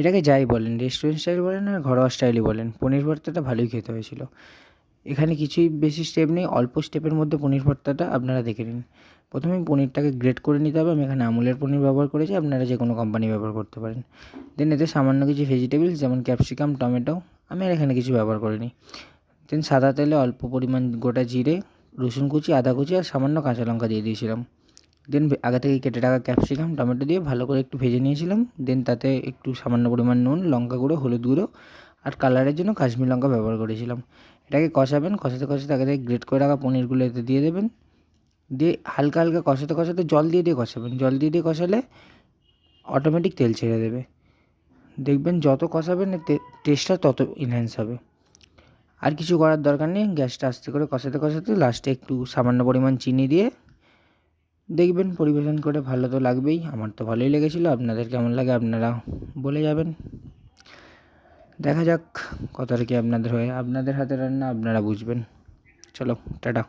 এটাকে যাই বলেন, রেস্টুরেন্ট স্টাইল বলেন আর ঘরোয়া স্টাইলই বলেন, পনির ভর্তাটা ভালোই খেতে হয়েছিল। এখানে কিছুই বেশি স্টেপ নেই, অল্প স্টেপের মধ্যে পনির ভর্তাটা আপনারা দেখে নিন। প্রথমে পনিরটাকে গ্রেট করে নিতে হবে। আমি এখানে আমুলের পনির ব্যবহার করেছি, আপনারা যে কোনো কোম্পানি ব্যবহার করতে পারেন। দেন এতে সামান্য কিছু ভেজিটেবলস যেমন ক্যাপসিকাম, টমেটো, আমি আর এখানে কিছু ব্যবহার করিনি। দেন সাদা তেলে অল্প পরিমাণ গোটা জিরে, রসুন কুচি, আদা কুচি আর সামান্য কাঁচা লঙ্কা দিয়ে দিয়েছিলাম। দেন আগে থেকে কেটে রাখা ক্যাপসিকাম, টমেটো দিয়ে ভালো করে একটু ভেজে নিয়েছিলাম। দেন তাতে একটু সামান্য পরিমাণ নুন, লঙ্কা গুঁড়ো, হলুদ গুঁড়ো আর কালারের জন্য কাশ্মীর লঙ্কা ব্যবহার করেছিলাম। এটাকে কষাবেন, কষাতে কষাতে আগে থেকে গ্রেট করে রাখা পনিরগুলো এতে দিয়ে দেবেন। দিয়ে হালকা হালকা কষাতে কষাতে জল দিয়ে দিয়ে কষাবেন। জল দিয়ে দিয়ে কষালে অটোমেটিক তেল ছেড়ে দেবে। দেখবেন যত কষাবেন টেস্টটা তত এনহ্যান্স হবে। আর কিছু করার দরকার নেই, গ্যাসটা আস্তে করে কষাতে কষাতে লাস্টে একটু সামান্য পরিমাণ চিনি দিয়ে দেখবেন পরিবেশন করে। ভালো তো লাগবেই, আমার তো ভালোই লেগেছিলো। আপনাদের কেমন লাগে আপনারা বলে যাবেন। দেখা যাক কতটা কি আপনাদের হয়, আপনাদের হাতে রান্না আপনারা বুঝবেন। চলো টাটা।